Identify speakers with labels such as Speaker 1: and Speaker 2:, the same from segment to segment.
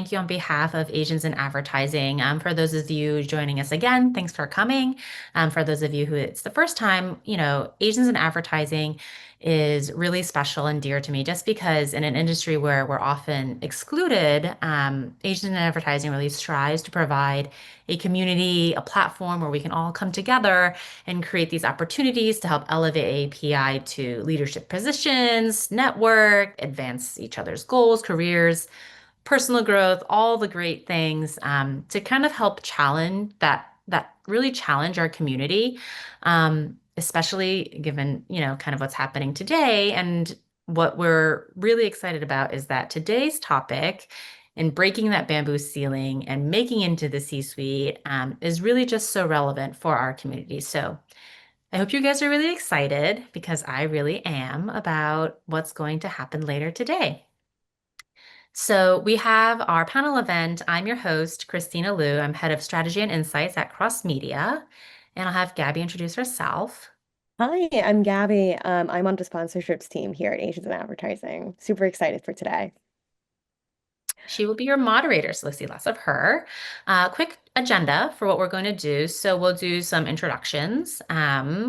Speaker 1: thank you on behalf of Asians in Advertising. For those of you joining us again, thanks for coming. For those of you who it's the first time, Asians in Advertising is really special and dear to me just because in an industry where we're often excluded, Asians in Advertising really strives to provide a community, a platform where we can all come together and create these opportunities to help elevate AAPI to leadership positions, network, advance each other's goals, careers, personal growth, all the great things to kind of help challenge that really challenge our community, especially given kind of what's happening today. And what we're really excited about is that today's topic in breaking that bamboo ceiling and making into the C-suite is really just so relevant for our community. So I hope you guys are really excited because I really am about what's going to happen later today. So we have our panel event. I'm your host, Christina Liu. I'm head of strategy and insights at CrossMedia. And I'll have Gabby introduce herself.
Speaker 2: Hi, I'm Gabby. I'm on the sponsorships team here at Asians in Advertising. Super excited for today.
Speaker 1: She will be your moderator, so let's see less of her. Quick agenda for what we're going to do. So we'll do some introductions,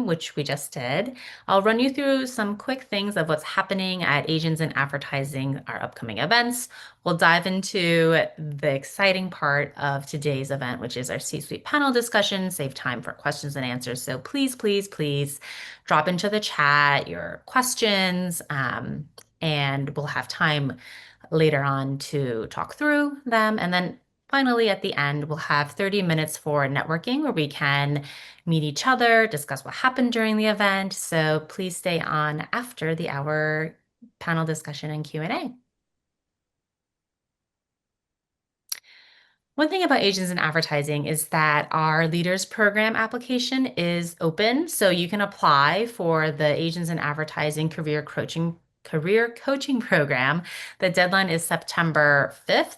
Speaker 1: which we just did. I'll run you through some quick things of what's happening at Asians in Advertising, our upcoming events. We'll dive into the exciting part of today's event, which is our C-suite panel discussion, save time for questions and answers. So please, please, please drop into the chat your questions, and we'll have time later on to talk through them. And then finally, at the end, we'll have 30 minutes for networking where we can meet each other, discuss what happened during the event. So please stay on after the hour panel discussion and Q&A. One thing about Asians in Advertising is that our Leaders Program application is open, so you can apply for the Asians in Advertising career coaching program. The deadline is September 5th,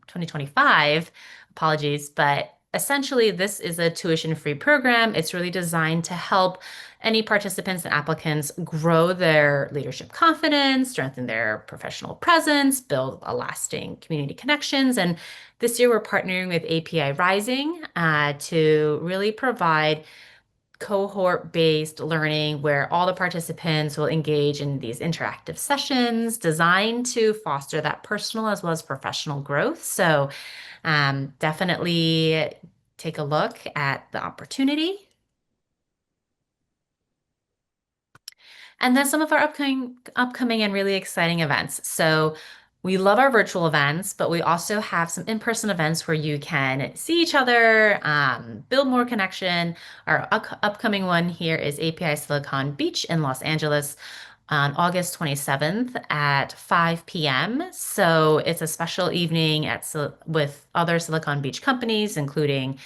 Speaker 1: 2025. Apologies, but essentially this is a tuition-free program. It's really designed to help any participants and applicants grow their leadership confidence, strengthen their professional presence, build a lasting community connections, and this year, we're partnering with API Rising to really provide cohort-based learning where all the participants will engage in these interactive sessions designed to foster that personal as well as professional growth. So definitely take a look at the opportunity. And then some of our upcoming and really exciting events. So we love our virtual events, but we also have some in-person events where you can see each other, build more connection. Our upcoming one here is API Silicon Beach in Los Angeles on August 27th at 5 p.m. So it's a special evening with other Silicon Beach companies, including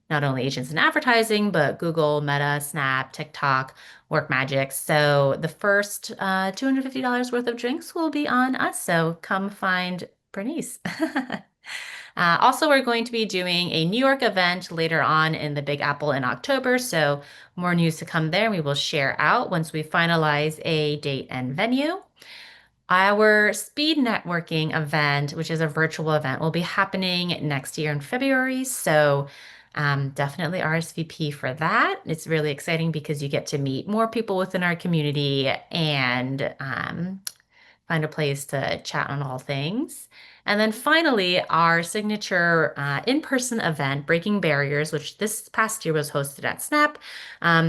Speaker 1: not only agents in advertising, but Google, Meta, Snap, TikTok, Workmagic. So the first $250 worth of drinks will be on us. So come find Bernice. Also, we're going to be doing a New York event later on in the Big Apple in October. So more news to come there. We will share out once we finalize a date and venue. Our speed networking event, which is a virtual event, will be happening next year in February. So definitely RSVP for that. It's really exciting because you get to meet more people within our community and find a place to chat on all things. And then finally, our signature in-person event, Breaking Barriers, which this past year was hosted at Snap.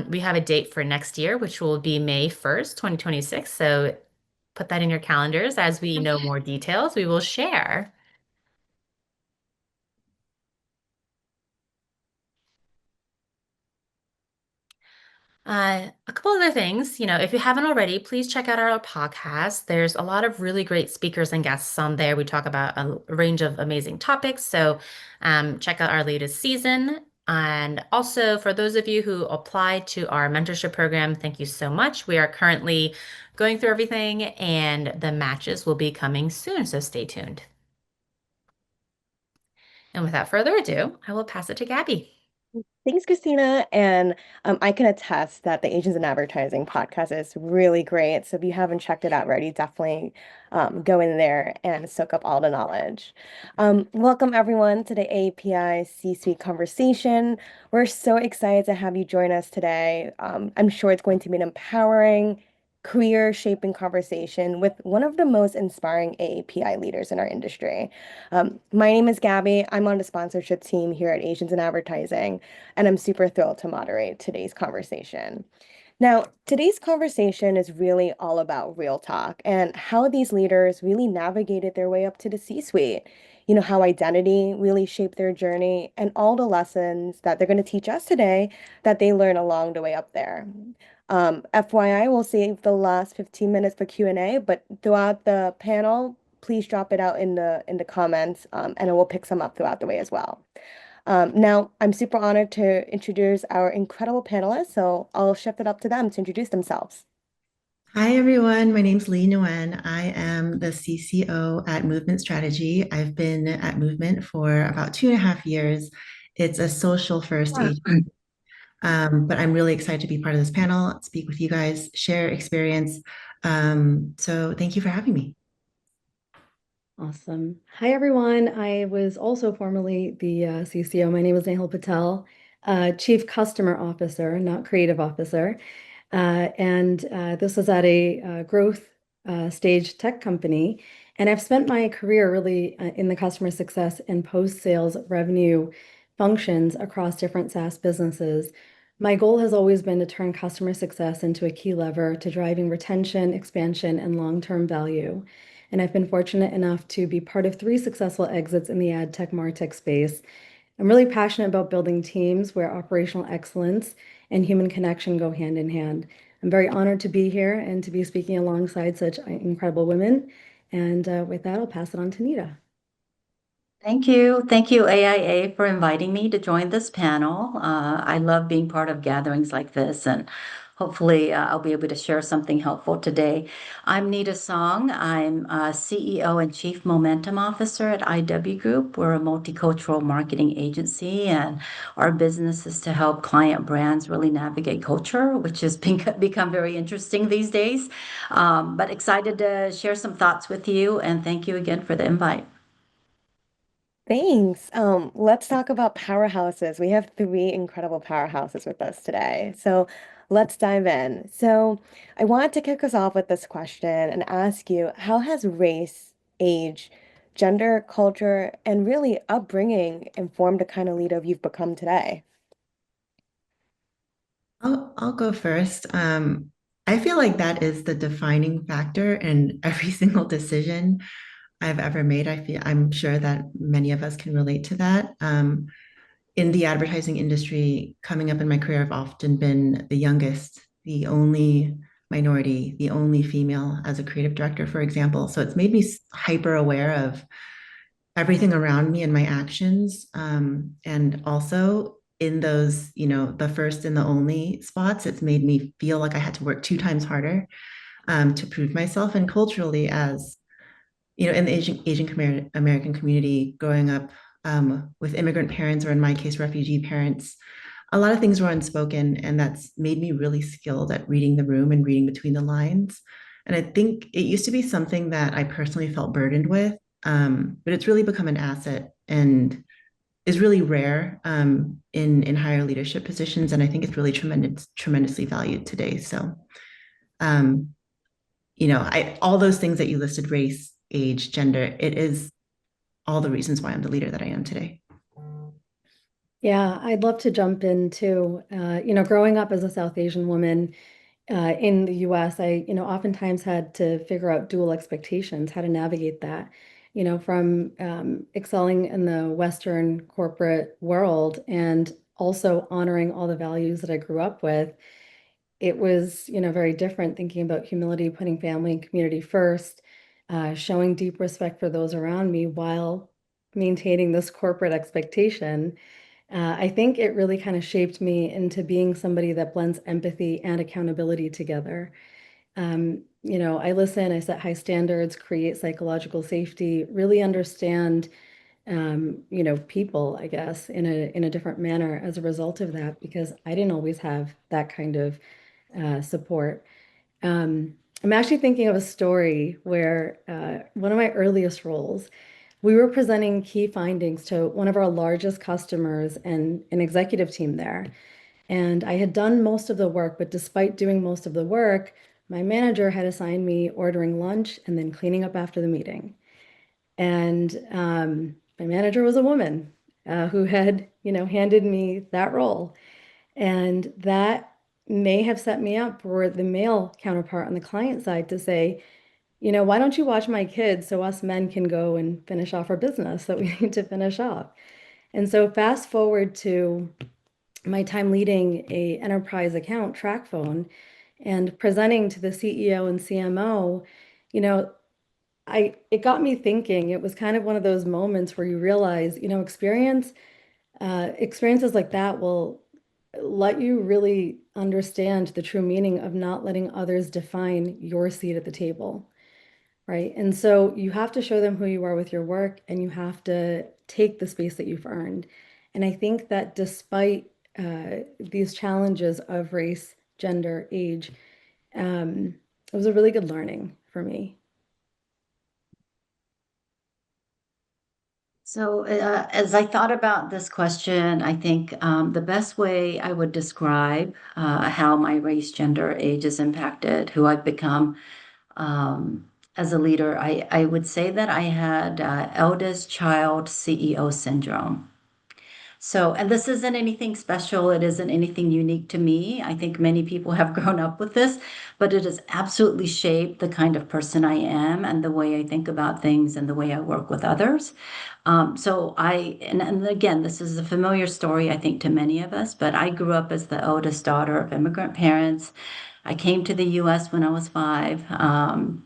Speaker 1: We have a date for next year, which will be May 1st, 2026. So put that in your calendars. As we know more details, we will share. A couple other things, if you haven't already, please check out our podcast. There's a lot of really great speakers and guests on there. We talk about a range of amazing topics. So check out our latest season. And also, for those of you who applied to our mentorship program, thank you so much. We are currently going through everything, and the matches will be coming soon. So stay tuned. And without further ado, I will pass it to Gabby.
Speaker 2: Thanks, Christina. And I can attest that the Asians in Advertising podcast is really great. So if you haven't checked it out already, definitely go in there and soak up all the knowledge. Welcome, everyone, to the AAPI C-Suite conversation. We're so excited to have you join us today. I'm sure it's going to be an empowering, career-shaping conversation with one of the most inspiring AAPI leaders in our industry. My name is Gabby. I'm on the sponsorship team here at Asians in Advertising, and I'm super thrilled to moderate today's conversation. Now, today's conversation is really all about real talk and how these leaders really navigated their way up to the C-suite. You know, how identity really shaped their journey and all the lessons that they're going to teach us today that they learn along the way up there. FYI, we'll save the last 15 minutes for Q&A, but throughout the panel, please drop it out in the comments, and we'll pick some up throughout the way as well. Now, I'm super honored to introduce our incredible panelists, so I'll shift it up to them to introduce themselves.
Speaker 3: Hi, everyone. My name's Nguyen. I am the CCO at Movement Strategy. I've been at Movement for about 2.5 years. It's a social first
Speaker 2: Wow.
Speaker 3: agency, but I'm really excited to be part of this panel, speak with you guys, share experience. So thank you for having me.
Speaker 4: Awesome. Hi, everyone. I was also formerly the CCO. My name is Nehal Patel, Chief Customer Officer, not Creative Officer. And this was at a growth stage tech company. And I've spent my career really in the customer success and post-sales revenue functions across different SaaS businesses. My goal has always been to turn customer success into a key lever to driving retention, expansion, and long-term value. And I've been fortunate enough to be part of 3 successful exits in the ad tech martech space. I'm really passionate about building teams where operational excellence and human connection go hand in hand. I'm very honored to be here and to be speaking alongside such incredible women. And with that, I'll pass it on to Nita.
Speaker 5: Thank you. Thank you, AIA, for inviting me to join this panel. I love being part of gatherings like this, and hopefully, I'll be able to share something helpful today. I'm Nita Song. I'm CEO and Chief Momentum Officer at IW Group. We're a multicultural marketing agency, and our business is to help client brands really navigate culture, which has become very interesting these days. But excited to share some thoughts with you, and thank you again for the invite.
Speaker 2: Thanks. Let's talk about powerhouses. We have 3 incredible powerhouses with us today. So let's dive in. So I wanted to kick us off with this question and ask you, how has race, age, gender, culture, and really upbringing informed the kind of leader you've become today?
Speaker 3: I'll go first. I feel like that is the defining factor in every single decision I've ever made. I'm sure that many of us can relate to that. In the advertising industry, coming up in my career, I've often been the youngest, the only minority, the only female as a creative director, for example. So it's made me hyper aware of everything around me and my actions. And also in those, the first and the only spots, it's made me feel like I had to work 2 times harder to prove myself. And culturally, as in the Asian American community, growing up with immigrant parents, or in my case, refugee parents, a lot of things were unspoken, and that's made me really skilled at reading the room and reading between the lines. And I think it used to be something that I personally felt burdened with, but it's really become an asset and is really rare in higher leadership positions. And I think it's really tremendously valued today. So, um, all those things that you listed, race, age, gender, it is all the reasons why I'm the leader that I am today.
Speaker 4: Yeah, I'd love to jump in too. Growing up as a South Asian woman in the US, I, oftentimes had to figure out dual expectations, how to navigate that, from excelling in the Western corporate world and also honoring all the values that I grew up with. It was, very different thinking about humility, putting family and community first, showing deep respect for those around me while maintaining this corporate expectation. I think it really kind of shaped me into being somebody that blends empathy and accountability together. I listen, I set high standards, create psychological safety, really understand people, I guess, in a different manner as a result of that, because I didn't always have that kind of support. I'm actually thinking of a story where one of my earliest roles, we were presenting key findings to one of our largest customers and an executive team there. And I had done most of the work, but despite doing most of the work, my manager had assigned me ordering lunch and then cleaning up after the meeting. And my manager was a woman who had, handed me that role. And that may have set me up for the male counterpart on the client side to say, why don't you watch my kids so us men can go and finish off our business that we need to finish off? And so fast forward to my time leading a enterprise account track phone and presenting to the CEO and CMO, you know, it got me thinking. It was kind of one of those moments where you realize, experiences like that will let you really understand the true meaning of not letting others define your seat at the table, right? And so you have to show them who you are with your work, and you have to take the space that you've earned. And I think that despite these challenges of race, gender, age, it was a really good learning for me.
Speaker 5: So, as I thought about this question, I think the best way I would describe how my race, gender, age is impacted, who I've become as a leader, I would say that I had eldest child CEO syndrome. So, and this isn't anything special. It isn't anything unique to me. I think many people have grown up with this, but it has absolutely shaped the kind of person I am and the way I think about things and the way I work with others. And again, this is a familiar story, I think, to many of us, but I grew up as the oldest daughter of immigrant parents. I came to the US when I was 5.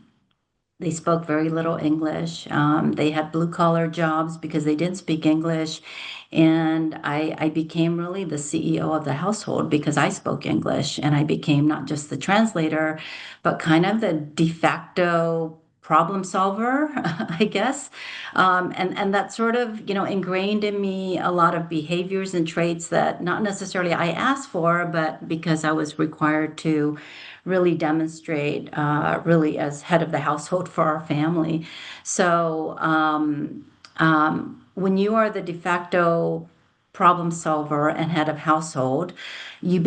Speaker 5: They spoke very little English. They had blue collar jobs because they didn't speak English. And I became really the CEO of the household because I spoke English. And I became not just the translator, but kind of the de facto problem solver, I guess. And that sort of, ingrained in me a lot of behaviors and traits that not necessarily I asked for, but because I was required to really demonstrate really as head of the household for our family. So when you are the de facto problem solver and head of household, you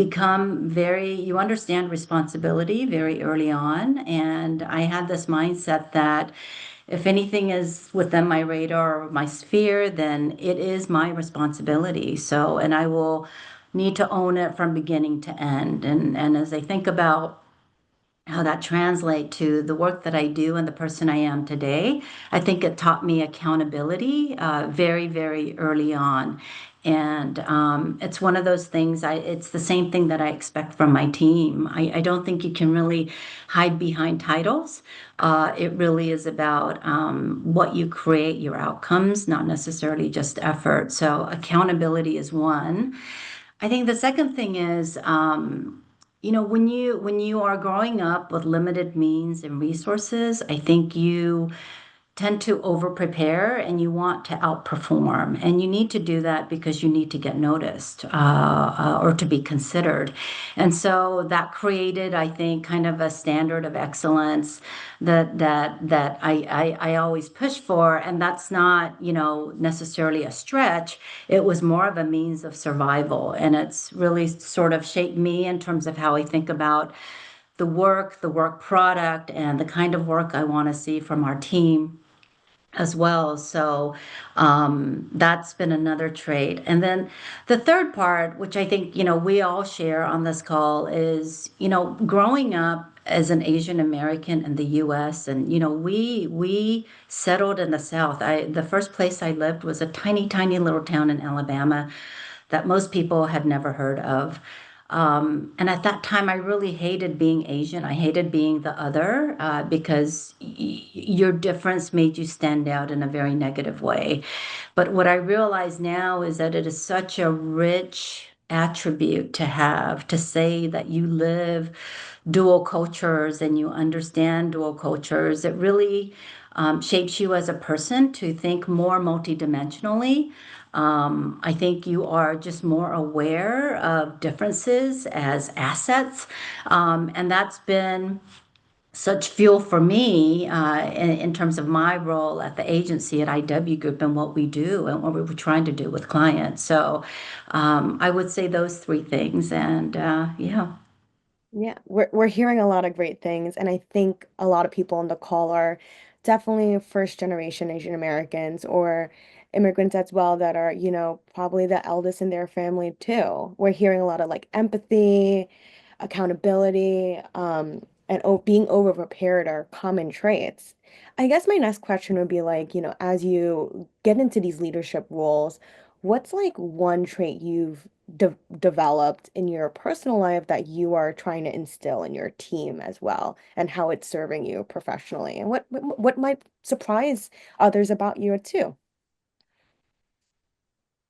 Speaker 5: understand responsibility very early on. And I had this mindset that if anything is within my radar or my sphere, then it is my responsibility. So, and I will need to own it from beginning to end. And as I think about how that translate to the work that I do and the person I am today. I think it taught me accountability very, very early on. And it's one of those things, it's the same thing that I expect from my team. I don't think you can really hide behind titles. It really is about what you create, your outcomes, not necessarily just effort. So accountability is one. I think the second thing is, when you are growing up with limited means and resources, I think you tend to over prepare and you want to outperform. And you need to do that because you need to get noticed or to be considered. And so that created, I think, kind of a standard of excellence that I always push for. And that's not, necessarily a stretch. It was more of a means of survival. And it's really sort of shaped me in terms of how I think about the work product, and the kind of work I want to see from our team as well. So that's been another trait. And then the third part, which I think, we all share on this call is, growing up as an Asian American in the US, and we settled in the South. The first place I lived was a tiny, tiny little town in Alabama that most people had never heard of. And at that time, I really hated being Asian. I hated being the other because your difference made you stand out in a very negative way. But what I realize now is that it is such a rich attribute to have, to say that you live dual cultures and you understand dual cultures. It really shapes you as a person to think more multidimensionally. I think you are just more aware of differences as assets. And that's been such fuel for me in terms of my role at the agency at IW Group and what we do and what we were trying to do with clients. So I would say those three things. And yeah.
Speaker 2: Yeah, we're hearing a lot of great things, and I think a lot of people on the call are definitely first generation Asian Americans or immigrants as well that are, probably the eldest in their family too. We're hearing a lot of like empathy, accountability, and being over prepared are common traits. I guess my next question would be like, as you get into these leadership roles, what's like one trait you've developed in your personal life that you are trying to instill in your team as well, and how it's serving you professionally, and what might surprise others about you too?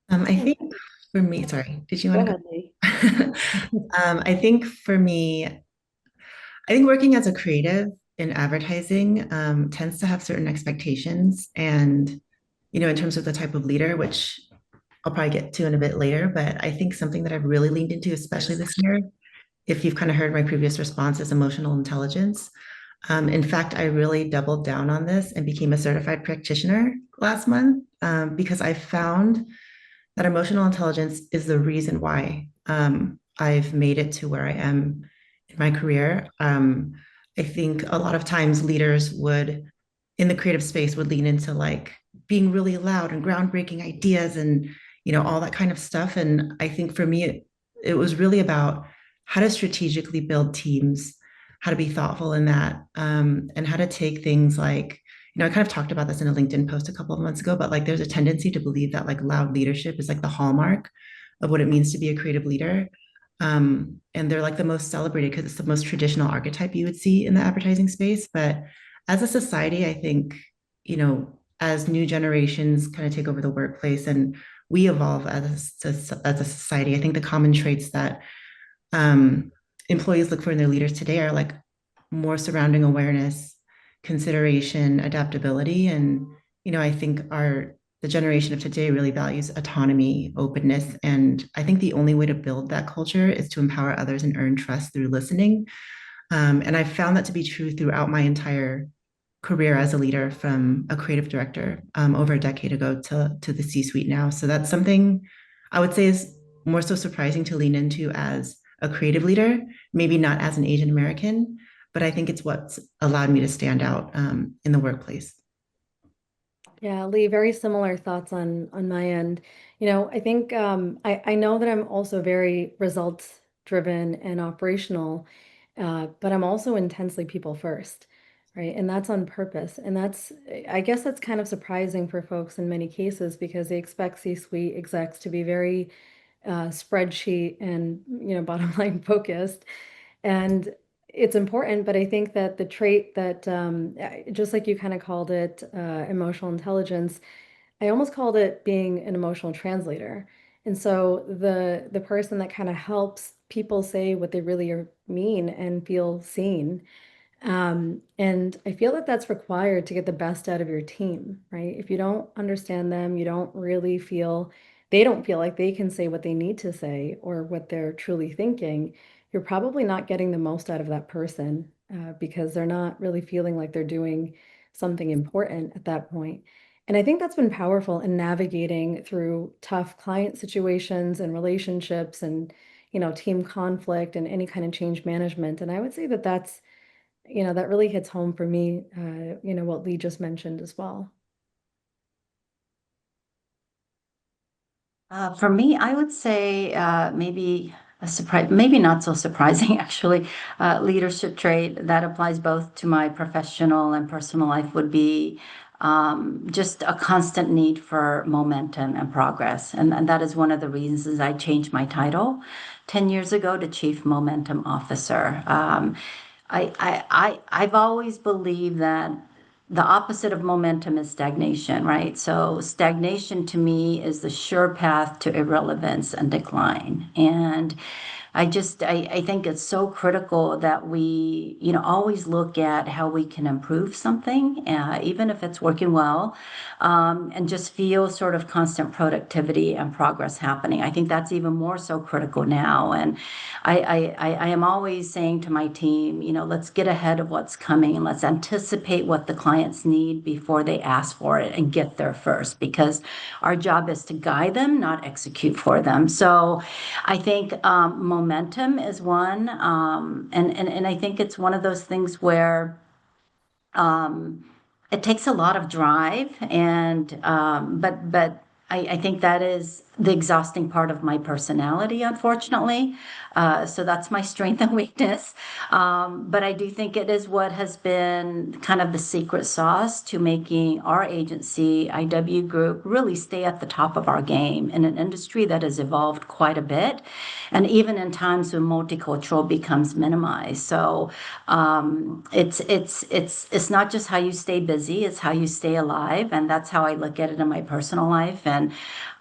Speaker 3: I think for me, sorry, did you
Speaker 4: Go
Speaker 3: want to
Speaker 4: ahead, Lee.
Speaker 3: go? I think for me, I think working as a creative in advertising tends to have certain expectations. And, in terms of the type of leader, which I'll probably get to in a bit later, but I think something that I've really leaned into, especially this year, if you've kind of heard my previous response, is emotional intelligence. In fact, I really doubled down on this and became a certified practitioner last month because I found that emotional intelligence is the reason why I've made it to where I am in my career. I think a lot of times leaders would, in the creative space, would lean into like being really loud and groundbreaking ideas and all that kind of stuff. And I think for me, it was really about how to strategically build teams, how to be thoughtful in that, and how to take things like I kind of talked about this in a LinkedIn post a couple of months ago, but like there's a tendency to believe that like loud leadership is like the hallmark of what it means to be a creative leader. And they're like the most celebrated because it's the most traditional archetype you would see in the advertising space. But as a society, I think, as new generations kind of take over the workplace and we evolve as a society, I think the common traits that um, employees look for in their leaders today are like more surrounding awareness, consideration, adaptability. And, I think the generation of today really values autonomy, openness. And I think the only way to build that culture is to empower others and earn trust through listening. And I found that to be true throughout my entire career as a leader, from a creative director over a decade ago to the C-suite now. So that's something I would say is more so surprising to lean into as a creative leader, maybe not as an Asian American, but I think it's what's allowed me to stand out in the workplace.
Speaker 4: Yeah, Lee, very similar thoughts on my end. I think I know that I'm also very results driven and operational, but I'm also intensely people first, right? And that's on purpose. And I guess that's kind of surprising for folks in many cases because they expect C-suite execs to be very spreadsheet and bottom line focused. And it's important, but I think that the trait that just like you kind of called it emotional intelligence, I almost called it being an emotional translator. And so the person that kind of helps people say what they really mean and feel seen, and I feel that that's required to get the best out of your team, right? If you don't understand them, you don't really feel, they don't feel like they can say what they need to say or what they're truly thinking, you're probably not getting the most out of that person because they're not really feeling like they're doing something important at that point. And I think that's been powerful in navigating through tough client situations and relationships and, team conflict and any kind of change management. And I would say that that really hits home for me, what Lee just mentioned as well.
Speaker 5: For me, I would say maybe a surprise, maybe not so surprising, actually. Leadership trait that applies both to my professional and personal life would be just a constant need for momentum and progress. And that is one of the reasons I changed my title 10 years ago to Chief Momentum Officer. I've always believed that the opposite of momentum is stagnation, right? So stagnation to me is the sure path to irrelevance and decline. And I think it's so critical that we, always look at how we can improve something, even if it's working well, and just feel sort of constant productivity and progress happening. I think that's even more so critical now. And I am always saying to my team, let's get ahead of what's coming and let's anticipate what the clients need before they ask for it and get there first, because our job is to guide them, not execute for them. So I think momentum is one. And I think it's one of those things where um, it takes a lot of drive, and but I think that is the exhausting part of my personality, unfortunately. So that's my strength and weakness. But I do think it is what has been kind of the secret sauce to making our agency, IW Group, really stay at the top of our game in an industry that has evolved quite a bit, and even in times when multicultural becomes minimized. So it's not just how you stay busy; it's how you stay alive, and that's how I look at it in my personal life. And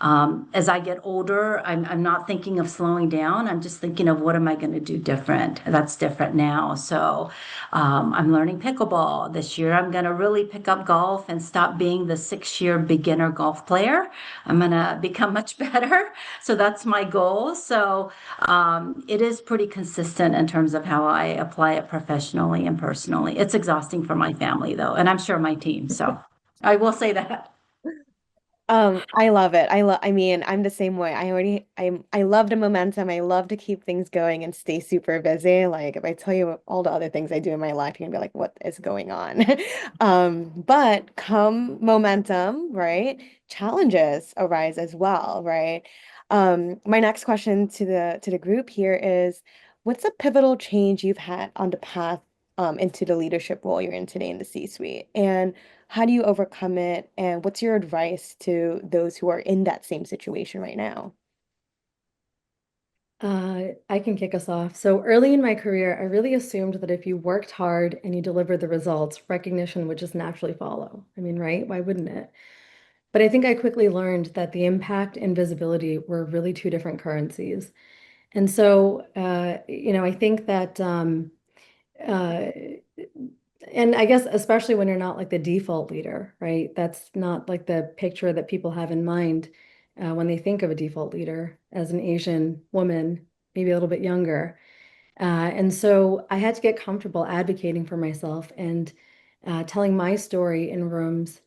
Speaker 5: as I get older, I'm not thinking of slowing down. I'm just thinking of what am I going to do different. That's different now. So I'm learning pickleball this year. I'm going to really pick up golf and stop being the 6-year beginner golf player. I'm going to become much better. So that's my goal. So it is pretty consistent in terms of how I apply it professionally and personally. It's exhausting for my family, though, and I'm sure my team. So I will say that.
Speaker 2: I love it. I mean, I'm the same way. I love the momentum. I love to keep things going and stay super busy. Like if I tell you all the other things I do in my life, you're gonna be like, what is going on? But come momentum, right? Challenges arise as well, right? My next question to the group here is, what's a pivotal change you've had on the path into the leadership role you're in today in the C-suite? And how do you overcome it? And what's your advice to those who are in that same situation right now?
Speaker 4: I can kick us off. So early in my career, I really assumed that if you worked hard and you delivered the results, recognition would just naturally follow. I mean, right? Why wouldn't it? But I think I quickly learned that the impact and visibility were really two different currencies. And so, I think that uh, and I guess especially when you're not like the default leader, right? That's not like the picture that people have in mind when they think of a default leader as an Asian woman, maybe a little bit younger. And so I had to get comfortable advocating for myself and telling my story in rooms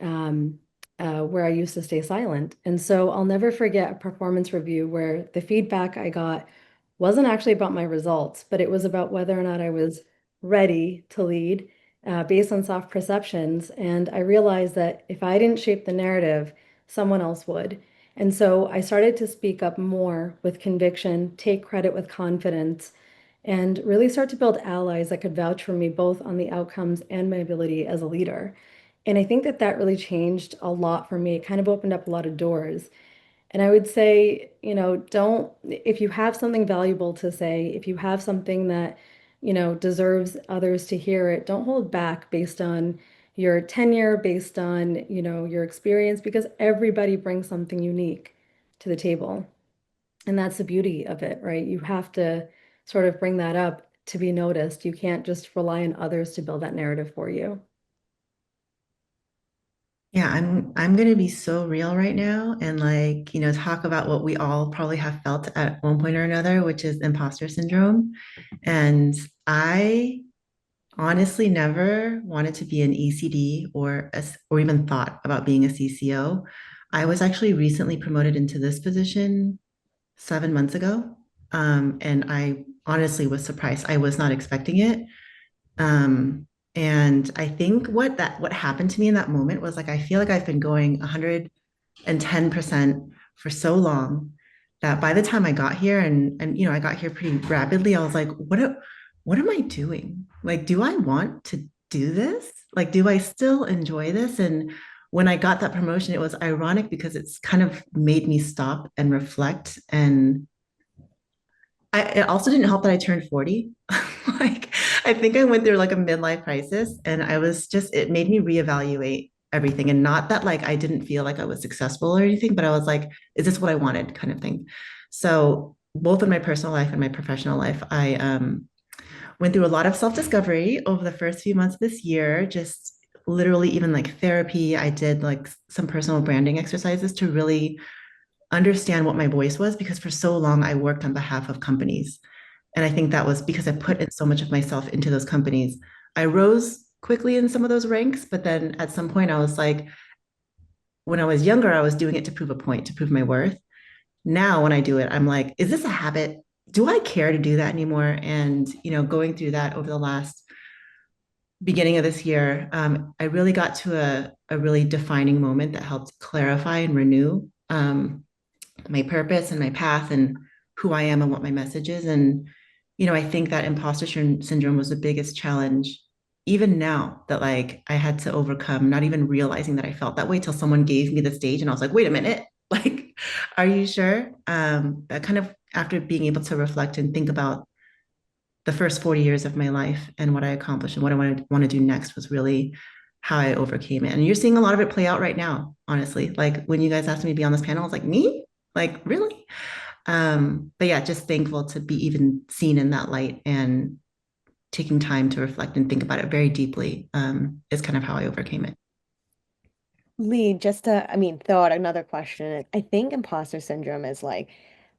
Speaker 4: um, where I used to stay silent. And so I'll never forget a performance review where the feedback I got wasn't actually about my results, but it was about whether or not I was ready to lead based on soft perceptions. And I realized that if I didn't shape the narrative, someone else would. And so I started to speak up more with conviction, take credit with confidence, and really start to build allies that could vouch for me both on the outcomes and my ability as a leader. And I think that that really changed a lot for me. It kind of opened up a lot of doors. And I would say, don't, if you have something valuable to say, if you have something that, deserves others to hear it, don't hold back based on your tenure, based on, your experience, because everybody brings something unique to the table. And that's the beauty of it, right? You have to sort of bring that up to be noticed. You can't just rely on others to build that narrative for you.
Speaker 3: Yeah, I'm gonna be so real right now and like, talk about what we all probably have felt at one point or another, which is imposter syndrome. And I honestly never wanted to be an ECD or even thought about being a CCO. I was actually recently promoted into this position 7 months ago. And I honestly was surprised. I was not expecting it. Um, and I think what happened to me in that moment was like I feel like I've been going 110% for so long that by the time I got here and I got here pretty rapidly, I was like, what am I doing? Like, do I want to do this? Like, do I still enjoy this? And when I got that promotion, it was ironic because it's kind of made me stop and reflect. And it also didn't help that I turned 40. Like, I think I went through like a midlife crisis and it made me reevaluate everything. And not that like I didn't feel like I was successful or anything, but I was like, is this what I wanted kind of thing? So both in my personal life and my professional life, I went through a lot of self-discovery over the first few months of this year, just literally even like therapy. I did like some personal branding exercises to really understand what my voice was because for so long I worked on behalf of companies. And I think that was because I put in so much of myself into those companies. I rose quickly in some of those ranks, but then at some point I was like, when I was younger, I was doing it to prove a point, to prove my worth. Now, when I do it, I'm like, is this a habit? Do I care to do that anymore? And, going through that over the last beginning of this year, I really got to a really defining moment that helped clarify and renew my purpose and my path and who I am and what my message is. And, I think that imposter syndrome was the biggest challenge, even now that like I had to overcome, not even realizing that I felt that way till someone gave me the stage and I was like, wait a minute, like, are you sure? That kind of after being able to reflect and think about the first 40 years of my life and what I accomplished and what I want to do next was really how I overcame it. And you're seeing a lot of it play out right now, honestly. Like when you guys asked me to be on this panel, I was like, me? Like, really? But yeah, just thankful to be even seen in that light and taking time to reflect and think about it very deeply is kind of how I overcame it.
Speaker 2: Lee, just to, throw out another question. I think imposter syndrome is like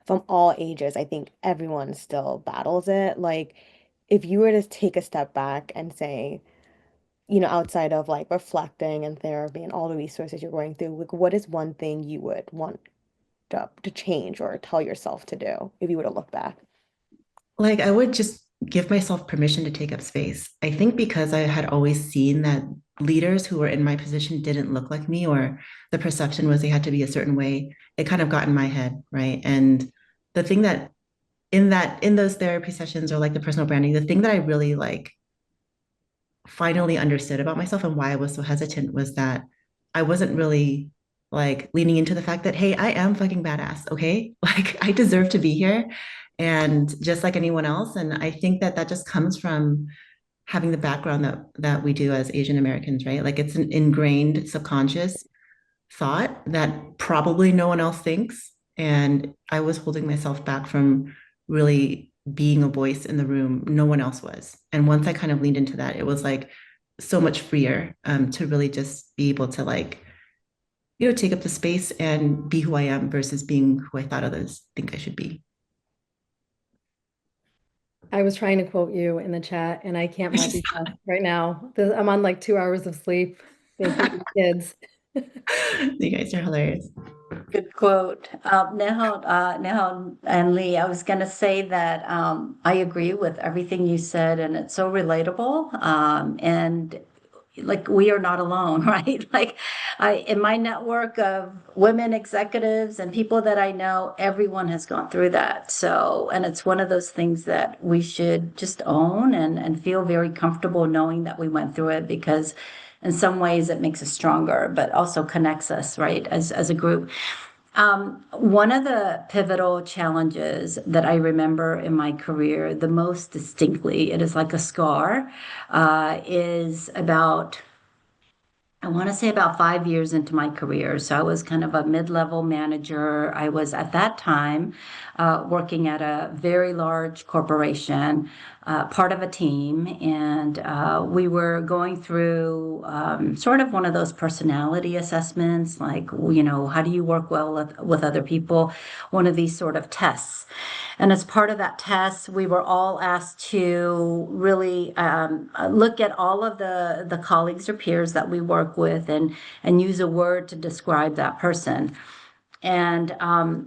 Speaker 2: from all ages. I think everyone still battles it. Like, if you were to take a step back and say, outside of like reflecting and therapy and all the resources you're going through, like, what is one thing you would want to change or tell yourself to do if you were to look back?
Speaker 3: Like I would just give myself permission to take up space. I think because I had always seen that leaders who were in my position didn't look like me, or the perception was they had to be a certain way, it kind of got in my head, right? And the thing that in those therapy sessions or like the personal branding, the thing that I really like finally understood about myself and why I was so hesitant was that I wasn't really like leaning into the fact that, hey, I am fucking badass. Okay. Like I deserve to be here and just like anyone else. And I think that that just comes from having the background that we do as Asian Americans, right? Like it's an ingrained subconscious thought that probably no one else thinks. And I was holding myself back from really being a voice in the room. No one else was. And once I kind of leaned into that, it was like so much freer to really just be able to like, take up the space and be who I am versus being who I thought others think I should be.
Speaker 4: I was trying to quote you in the chat and I can't multitask right now. I'm on like 2 hours of sleep. Thank you, kids.
Speaker 3: You guys are hilarious.
Speaker 5: Good quote. Nehal and Lee, I was going to say that I agree with everything you said, and it's so relatable. And like we are not alone, right? Like in my network of women executives and people that I know, everyone has gone through that. So, and it's one of those things that we should just own and feel very comfortable knowing that we went through it because in some ways it makes us stronger, but also connects us, right, as a group. One of the pivotal challenges that I remember in my career the most distinctly, it is like a scar, is about I want to say about 5 years into my career. So I was kind of a mid-level manager. I was at that time working at a very large corporation, part of a team, and we were going through sort of one of those personality assessments, like, how do you work well with other people? One of these sort of tests. And as part of that test, we were all asked to really look at all of the colleagues or peers that we work with and use a word to describe that person. And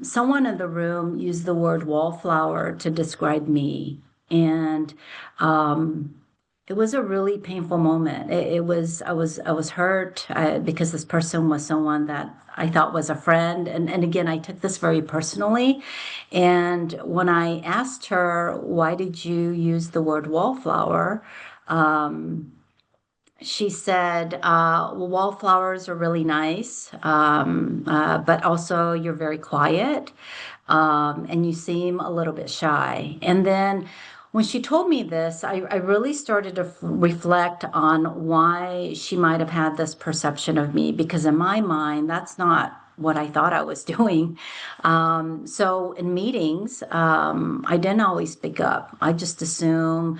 Speaker 5: someone in the room used the word wallflower to describe me. And it was a really painful moment. I was hurt because this person was someone that I thought was a friend. And again, I took this very personally. And when I asked her, why did you use the word wallflower? She said, well, wallflowers are really nice, but also you're very quiet, and you seem a little bit shy. And then when she told me this, I really started to reflect on why she might have had this perception of me, because in my mind, that's not what I thought I was doing. So in meetings, I didn't always speak up. I just assume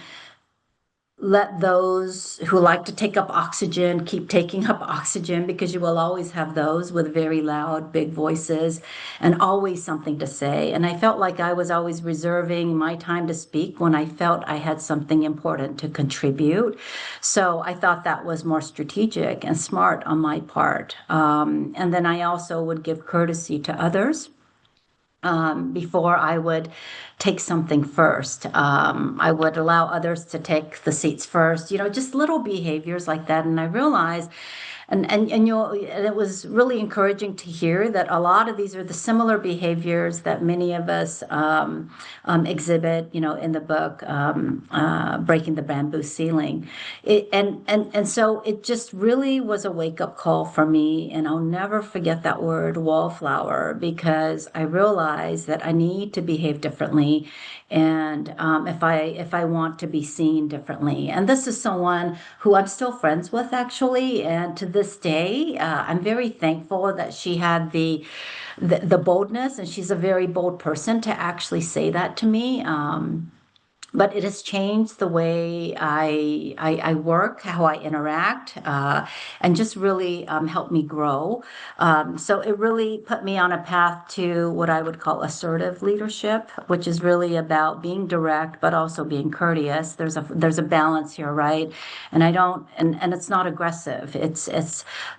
Speaker 5: let those who like to take up oxygen keep taking up oxygen, because you will always have those with very loud, big voices and always something to say. And I felt like I was always reserving my time to speak when I felt I had something important to contribute. So I thought that was more strategic and smart on my part. And then I also would give courtesy to others before I would take something first. I would allow others to take the seats first, just little behaviors like that. And I realized, and it was really encouraging to hear that a lot of these are the similar behaviors that many of us exhibit, in the book, Breaking the Bamboo Ceiling. And so it just really was a wake up call for me. And I'll never forget that word wallflower, because I realized that I need to behave differently. And if I want to be seen differently. And this is someone who I'm still friends with, actually. And to this day, I'm very thankful that she had the boldness, and she's a very bold person, to actually say that to me. But it has changed the way I work, how I interact, and just really helped me grow. So it really put me on a path to what I would call assertive leadership, which is really about being direct, but also being courteous. There's a balance here, right? And I don't, and it's not aggressive.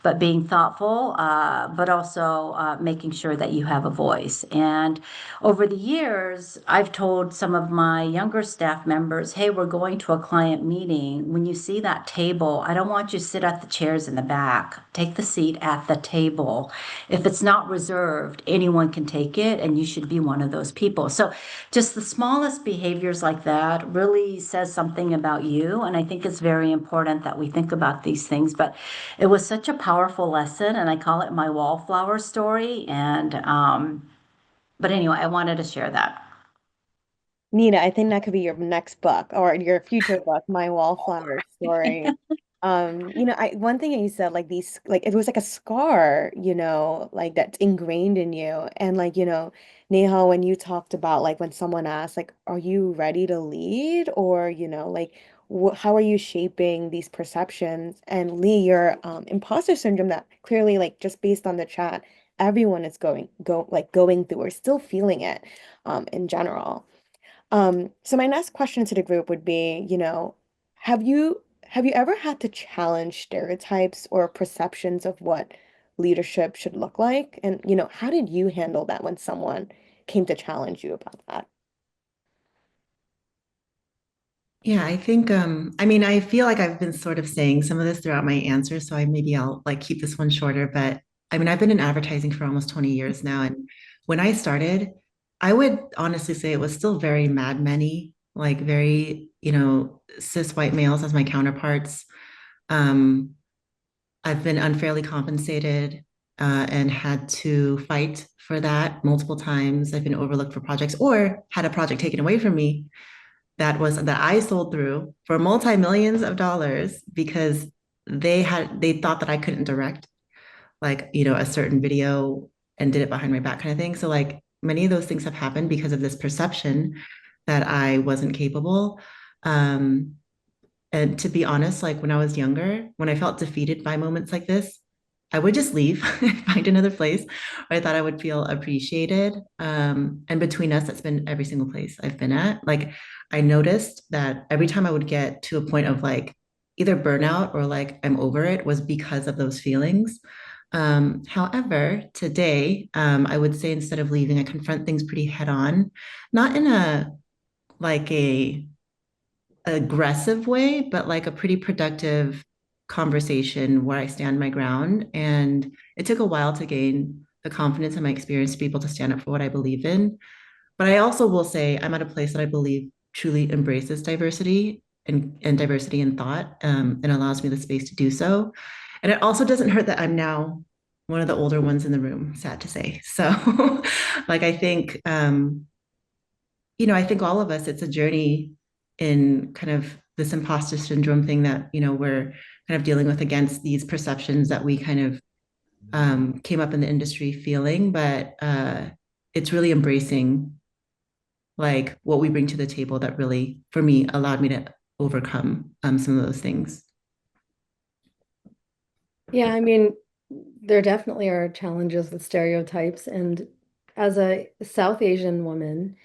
Speaker 5: But being thoughtful, but also making sure that you have a voice. And over the years, I've told some of my younger staff members, hey, we're going to a client meeting. When you see that table, I don't want you to sit at the chairs in the back. Take the seat at the table. If it's not reserved, anyone can take it, and you should be one of those people. So just the smallest behaviors like that really says something about you. And I think it's very important that we think about these things. But it was such a powerful lesson, and I call it my wallflower story. But anyway, I wanted to share that.
Speaker 2: Nita, I think that could be your next book or your future book, My Wallflower Story. One thing that you said, like these, like it was like a scar, like that's ingrained in you. And like, Nehal, when you talked about like when someone asked, like, are you ready to lead? Or, like wh how are you shaping these perceptions? And Lee, your imposter syndrome that clearly, like just based on the chat, everyone is going through or still feeling it in general. So my next question to the group would be, have you ever had to challenge stereotypes or perceptions of what leadership should look like? And, how did you handle that when someone came to challenge you about that?
Speaker 3: Yeah, I think I mean I feel like I've been sort of saying some of this throughout my answers, so I'll like keep this one shorter, but I mean I've been in advertising for almost 20 years now, and when I started, I would honestly say it was still very Mad Men-y, like very, cis white males as my counterparts. Um, I've been unfairly compensated and had to fight for that multiple times. I've been overlooked for projects or had a project taken away from me that I sold through for multi-millions of dollars because they thought that I couldn't direct like, a certain video and did it behind my back kind of thing. So like many of those things have happened because of this perception that I wasn't capable. Um, and to be honest, like when I was younger, when I felt defeated by moments like this, I would just leave and find another place where I thought I would feel appreciated. And between us, that's been every single place I've been at. Like I noticed that every time I would get to a point of like either burnout or like I'm over it was because of those feelings. However, today, I would say instead of leaving, I confront things pretty head on, not in a like a aggressive way, but like a pretty productive conversation where I stand my ground. And it took a while to gain the confidence in my experience to be able to stand up for what I believe in. But I also will say I'm at a place that I believe truly embraces diversity and diversity in thought and allows me the space to do so. And it also doesn't hurt that I'm now one of the older ones in the room, sad to say. So like I think all of us, it's a journey in kind of this imposter syndrome thing that, we're kind of dealing with against these perceptions that we kind of came up in the industry feeling, but it's really embracing like what we bring to the table that really, for me, allowed me to overcome some of those things.
Speaker 4: Yeah, I mean, there definitely are challenges with stereotypes. And as a South Asian woman,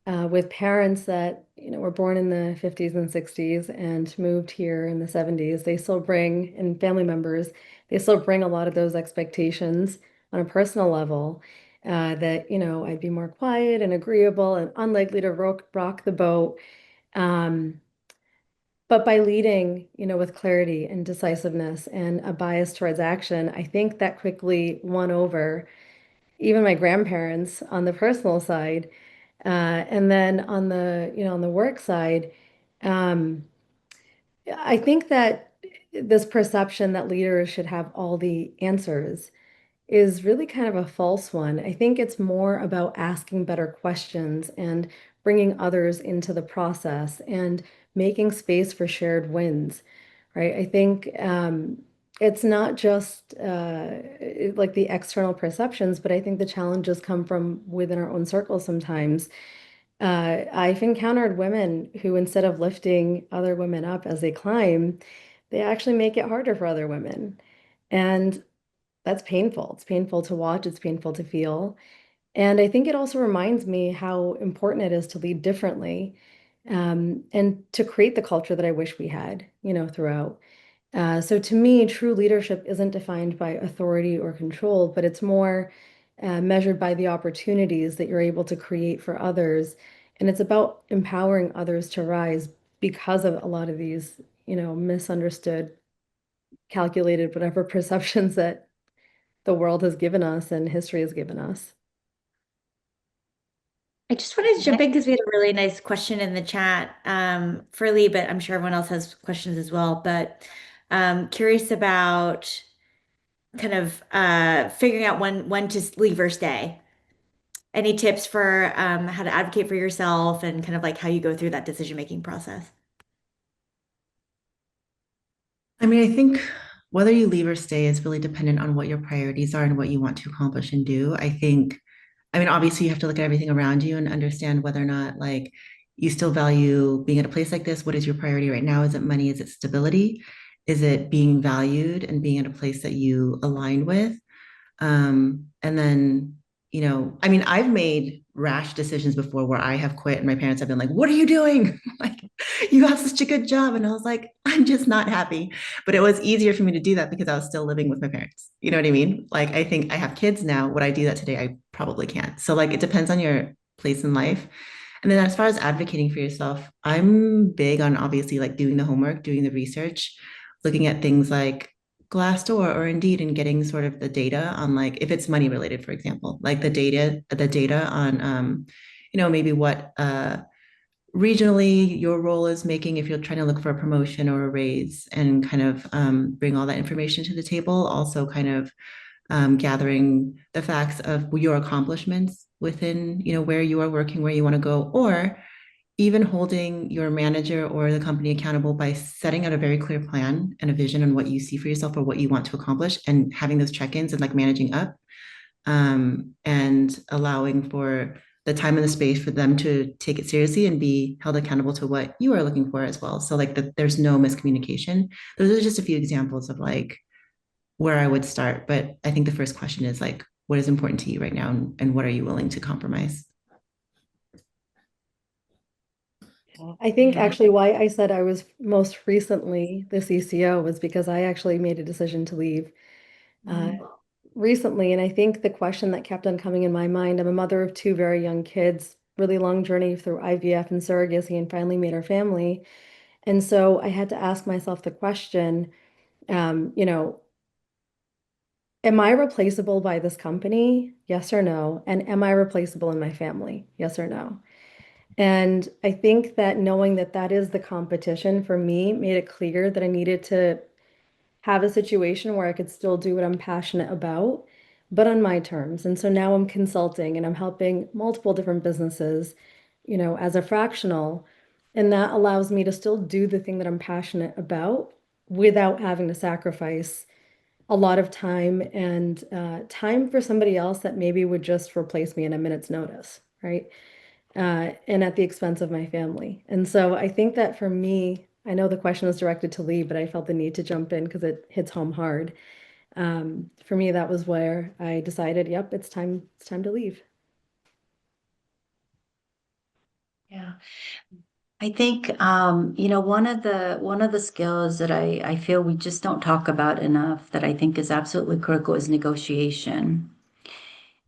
Speaker 4: with parents that, were born in the 50s and 60s and moved here in the 70s, they still bring, and family members, they still bring a lot of those expectations on a personal level, that, I'd be more quiet and agreeable and unlikely to rock the boat. Um, but by leading, with clarity and decisiveness and a bias towards action, I think that quickly won over even my grandparents on the personal side. And then on the, on the work side, um, I think that this perception that leaders should have all the answers is really kind of a false one. I think it's more about asking better questions and bringing others into the process and making space for shared wins, right? I think it's not just like the external perceptions, but I think the challenges come from within our own circles sometimes. I've encountered women who, instead of lifting other women up as they climb, they actually make it harder for other women. And that's painful. It's painful to watch, it's painful to feel. And I think it also reminds me how important it is to lead differently, and to create the culture that I wish we had, throughout. So to me, true leadership isn't defined by authority or control, but it's more measured by the opportunities that you're able to create for others. And it's about empowering others to rise because of a lot of these, misunderstood, calculated, whatever perceptions that the world has given us and history has given us.
Speaker 6: I just wanted to jump in because we had a really nice question in the chat for Lee, but I'm sure everyone else has questions as well. But curious about kind of figuring out when to leave or stay. Any tips for how to advocate for yourself and kind of like how you go through that decision-making process?
Speaker 3: I mean, I think whether you leave or stay is really dependent on what your priorities are and what you want to accomplish and do. I mean, obviously, you have to look at everything around you and understand whether or not, like, you still value being at a place like this. What is your priority right now? Is it money? Is it stability? Is it being valued and being at a place that you align with? And then, I mean, I've made rash decisions before where I have quit and my parents have been like, "What are you doing?" Like, you have such a good job. And I was like, I'm just not happy. But it was easier for me to do that because I was still living with my parents. You know what I mean? Like, I think I have kids now. Would I do that today? I probably can't. So, like, it depends on your place in life. And then as far as advocating for yourself, I'm big on obviously like doing the homework, doing the research, looking at things like Glassdoor or Indeed and getting sort of the data on like if it's money related, for example, like the data on maybe what regionally your role is making if you're trying to look for a promotion or a raise and kind of bring all that information to the table. Also kind of gathering the facts of your accomplishments within, where you are working, where you want to go, or even holding your manager or the company accountable by setting out a very clear plan and a vision on what you see for yourself or what you want to accomplish and having those check-ins and like managing up and allowing for the time and the space for them to take it seriously and be held accountable to what you are looking for as well. So like there's no miscommunication. Those are just a few examples of like where I would start. But I think the first question is like, what is important to you right now and what are you willing to compromise?
Speaker 4: I think actually why I said I was most recently the CCO was because I actually made a decision to leave recently. And I think the question that kept on coming in my mind, I'm a mother of two very young kids, really long journey through IVF and surrogacy, and finally made our family. And so I had to ask myself the question, um, you know, am I replaceable by this company? Yes or no? And am I replaceable in my family? Yes or no? And I think that knowing that that is the competition for me made it clear that I needed to have a situation where I could still do what I'm passionate about, but on my terms. And so now I'm consulting and I'm helping multiple different businesses, as a fractional. And that allows me to still do the thing that I'm passionate about without having to sacrifice a lot of time and time for somebody else that maybe would just replace me in a minute's notice, right? And at the expense of my family. And so I think that for me, I know the question was directed to Lee, but I felt the need to jump in because it hits home hard. For me, that was where I decided, yep, it's time to leave.
Speaker 5: Yeah. I think one of the skills that I feel we just don't talk about enough that I think is absolutely critical is negotiation.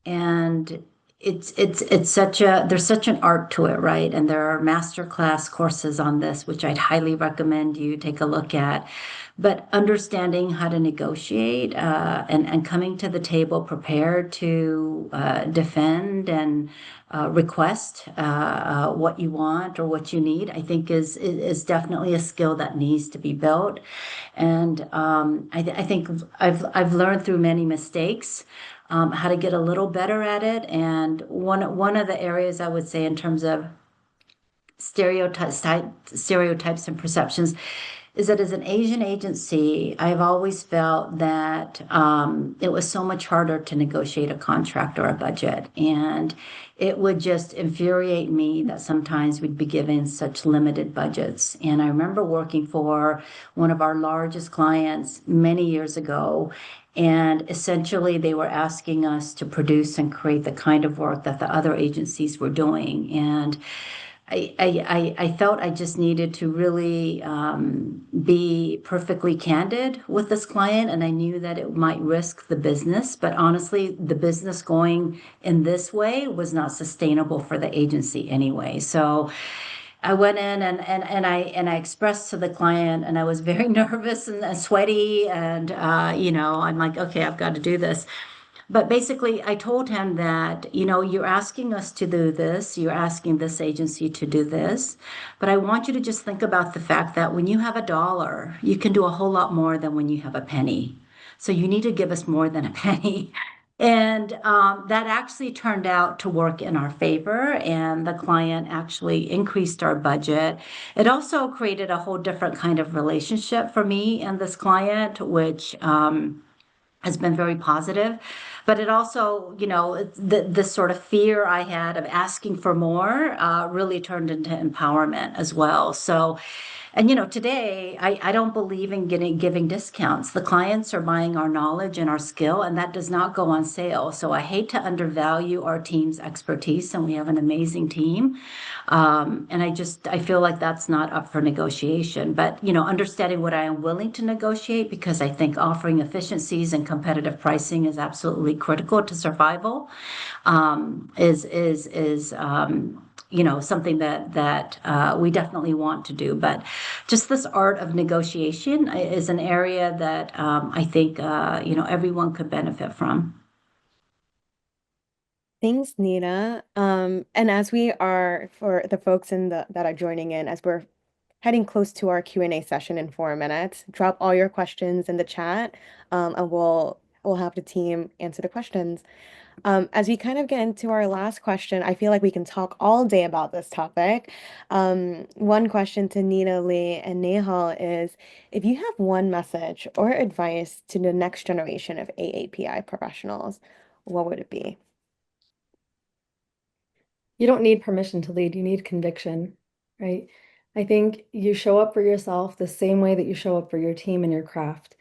Speaker 5: And it's such a there's such an art to it, right? And there are master class courses on this, which I'd highly recommend you take a look at. But understanding how to negotiate and coming to the table prepared to defend and request what you want or what you need, I think is definitely a skill that needs to be built. And I think I've learned through many mistakes how to get a little better at it. And one of the areas I would say in terms of stereotypes and perceptions is that as an Asian agency, I've always felt that it was so much harder to negotiate a contract or a budget. And it would just infuriate me that sometimes we'd be given such limited budgets. And I remember working for one of our largest clients many years ago. And essentially, they were asking us to produce and create the kind of work that the other agencies were doing. And I felt I just needed to really be perfectly candid with this client, and I knew that it might risk the business. But honestly, the business going in this way was not sustainable for the agency anyway. So I went in and I expressed to the client, and I was very nervous and sweaty, and I'm like, okay, I've got to do this. But basically, I told him that, you're asking us to do this, you're asking this agency to do this, but I want you to just think about the fact that when you have a dollar, you can do a whole lot more than when you have a penny. So you need to give us more than a penny. And that actually turned out to work in our favor, and the client actually increased our budget. It also created a whole different kind of relationship for me and this client, which has been very positive. But it also, the sort of fear I had of asking for more really turned into empowerment as well. So, and today I don't believe in giving discounts. The clients are buying our knowledge and our skill, and that does not go on sale. So I hate to undervalue our team's expertise, and we have an amazing team. And I feel like that's not up for negotiation. But understanding what I am willing to negotiate, because I think offering efficiencies and competitive pricing is absolutely critical to survival, is something that we definitely want to do. But just this art of negotiation is an area that I think everyone could benefit from.
Speaker 2: Thanks, Nita. And as we are, for the folks that are joining in, as we're heading close to our Q&A session in 4 minutes, drop all your questions in the chat, and we'll have the team answer the questions. As we kind of get into our last question, I feel like we can talk all day about this topic. One question to Nita, Lee, and Nehal is, if you have one message or advice to the next generation of AAPI professionals, what would it be?
Speaker 4: You don't need permission to lead, you need conviction, right? I think you show up for yourself the same way that you show up for your team and your craft.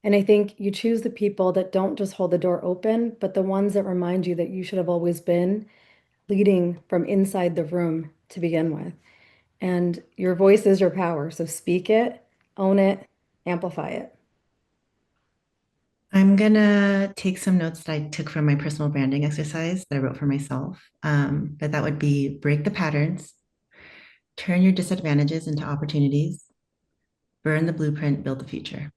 Speaker 4: And I think you choose the people that don't just hold the door open, but the ones that remind you that you should have always been leading from inside the room to begin with. And your voice is your power. So speak it, own it, amplify it.
Speaker 3: I'm gonna take some notes that I took from my personal branding exercise that I wrote for myself. But that would be break the patterns, turn your disadvantages into opportunities, burn the blueprint, build the future.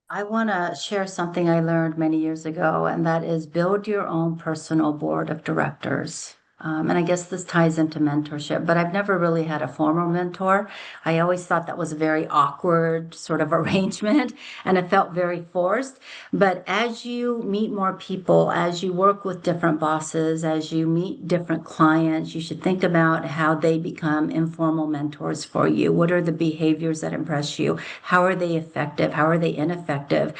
Speaker 5: I want to share something I learned many years ago, and that is build your own personal board of directors. And I guess this ties into mentorship, but I've never really had a formal mentor. I always thought that was a very awkward sort of arrangement and it felt very forced. But as you meet more people, as you work with different bosses, as you meet different clients, you should think about how they become informal mentors for you. What are the behaviors that impress you? How are they effective? How are they ineffective?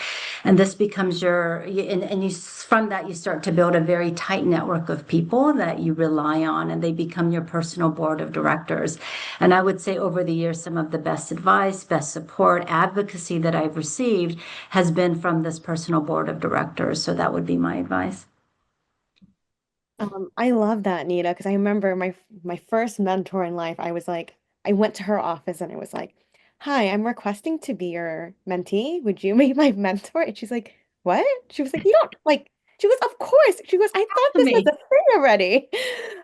Speaker 5: And this becomes and from that, you start to build a very tight network of people that you rely on, and they become your personal board of directors. And I would say over the years, some of the best advice, best support, advocacy that I've received has been from this personal board of directors. So that would be my advice.
Speaker 2: I love that, Nita, because I remember my first mentor in life, I was like, I went to her office and I was like, "Hi, I'm requesting to be your mentee. Would you be my mentor?" And she's like, "What?" She was like, "You don't like." She goes, "Of course." She goes, "I thought this was
Speaker 5: Me.
Speaker 2: a thing already."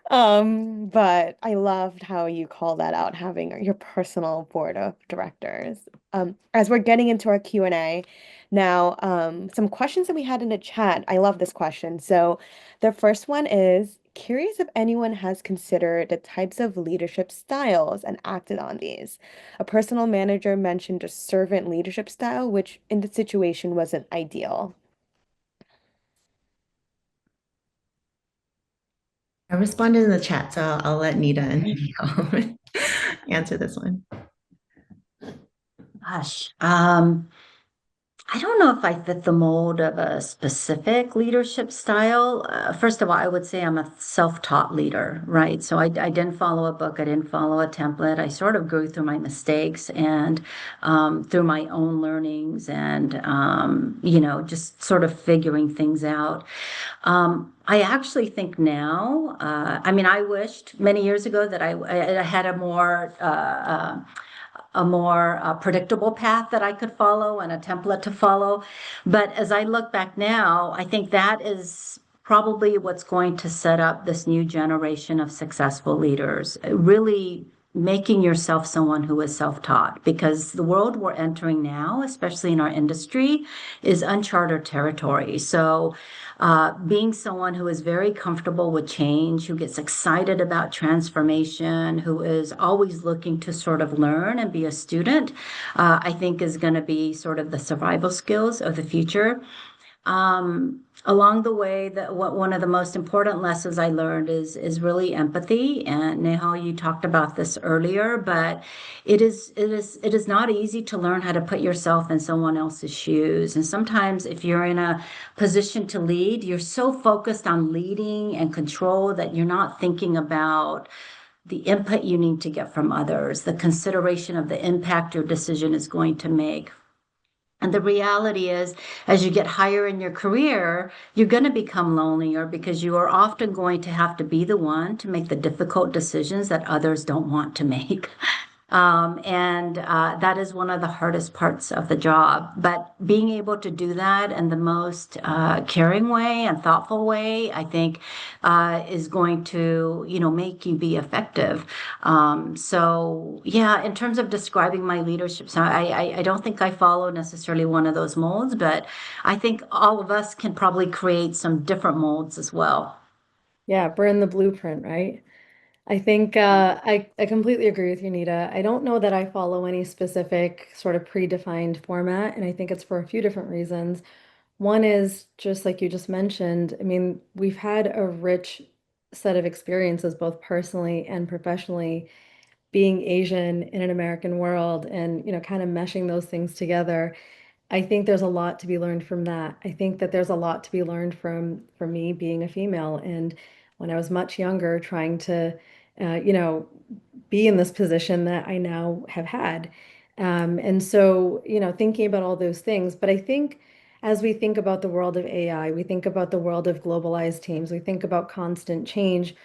Speaker 2: But I loved how you call that out, having your personal board of directors. As we're getting into our Q&A now, some questions that we had in the chat. I love this question. So. The first one is curious if anyone has considered the types of leadership styles and acted on these. A personal manager mentioned a servant leadership style, which in the situation wasn't ideal.
Speaker 3: I responded in the chat, so I'll let Nita and Nehal answer this one.
Speaker 5: Gosh. I don't know if I fit the mold of a specific leadership style. First of all, I would say I'm a self-taught leader, right? So I didn't follow a book, I didn't follow a template. I sort of grew through my mistakes and through my own learnings and, just sort of figuring things out. I actually think now, I mean, I wished many years ago that I had a more predictable path that I could follow and a template to follow. But as I look back now, I think that is probably what's going to set up this new generation of successful leaders. Really making yourself someone who is self-taught, because the world we're entering now, especially in our industry, is uncharted territory. So being someone who is very comfortable with change, who gets excited about transformation, who is always looking to sort of learn and be a student, I think is going to be sort of the survival skills of the future. Along the way, one of the most important lessons I learned is really empathy. And Nehal, you talked about this earlier, but it is not easy to learn how to put yourself in someone else's shoes. And sometimes if you're in a position to lead, you're so focused on leading and control that you're not thinking about the input you need to get from others, the consideration of the impact your decision is going to make. And the reality is, as you get higher in your career, you're going to become lonelier because you are often going to have to be the one to make the difficult decisions that others don't want to make. And that is one of the hardest parts of the job. But being able to do that in the most caring way and thoughtful way, I think, is going to, make you be effective. So yeah, in terms of describing my leadership, so I don't think I follow necessarily one of those molds, but I think all of us can probably create some different molds as well.
Speaker 4: Yeah, burn the blueprint, right? I think I completely agree with you, Nita. I don't know that I follow any specific sort of predefined format, and I think it's for a few different reasons. One is just like you just mentioned, I mean, we've had a rich set of experiences, both personally and professionally, being Asian in an American world and, kind of meshing those things together. I think there's a lot to be learned from that. I think that there's a lot to be learned from me being a female and when I was much younger, trying to, be in this position that I now have had. And so, thinking about all those things. But I think as we think about the world of AI, we think about the world of globalized teams, we think about constant change.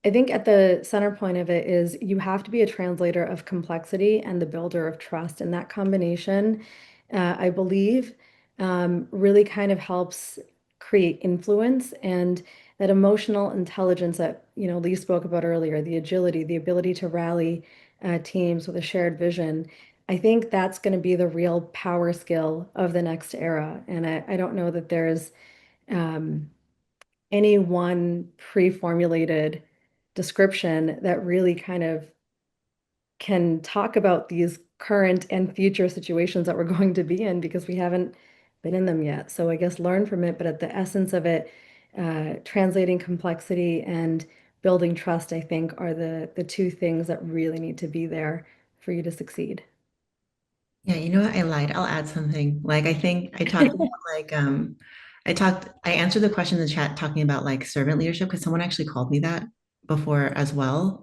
Speaker 4: I think at the center point of it is you have to be a translator of complexity and the builder of trust. And that combination, I believe, really kind of helps create influence and that emotional intelligence that, Lee spoke about earlier, the agility, the ability to rally teams with a shared vision. I think that's going to be the real power skill of the next era. And I don't know that there's any one pre-formulated description that really kind of can talk about these current and future situations that we're going to be in because we haven't been in them yet. So I guess learn from it, but at the essence of it, translating complexity and building trust, I think, are the two things that really need to be there for you to succeed.
Speaker 3: Yeah, you know what? I lied. I'll add something. Like I think I talked about like I answered the question in the chat talking about like servant leadership because someone actually called me that before as well.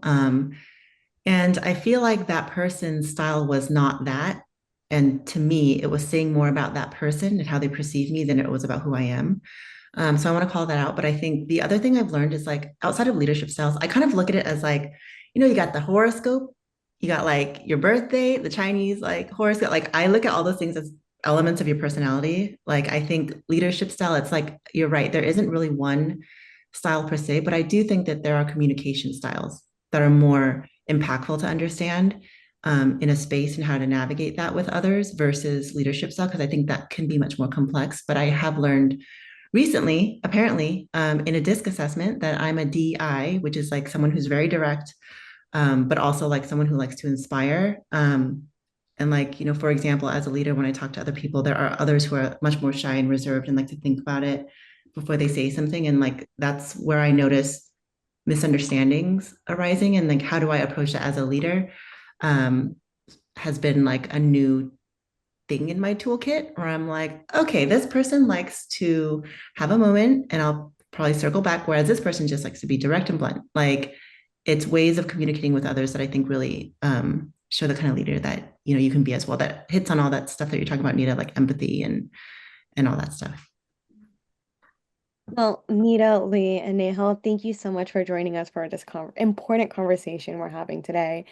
Speaker 3: And I feel like that person's style was not that. And to me, it was saying more about that person and how they perceive me than it was about who I am. So I want to call that out. But I think the other thing I've learned is like outside of leadership styles, I kind of look at it as like, you got the horoscope, you got like your birthday, the Chinese like horoscope. Like I look at all those things as elements of your personality. Like I think leadership style, it's like you're right. There isn't really one style per se, but I do think that there are communication styles that are more impactful to understand in a space and how to navigate that with others versus leadership style, because I think that can be much more complex. But I have learned recently, apparently, in a DISC assessment that I'm a DI, which is like someone who's very direct, but also like someone who likes to inspire. And like, for example, as a leader, when I talk to other people, there are others who are much more shy and reserved and like to think about it before they say something. And like, that's where I notice misunderstandings arising. And like, how do I approach that as a leader? Has been like a new thing in my toolkit where I'm like, okay, this person likes to have a moment and I'll probably circle back, whereas this person just likes to be direct and blunt. Like it's ways of communicating with others that I think really show the kind of leader that you can be as well. That hits on all that stuff that you're talking about, Nita, like empathy and all that stuff.
Speaker 2: Well, Nita, Lee, and Nehal, thank you so much for joining us for this important conversation we're having today.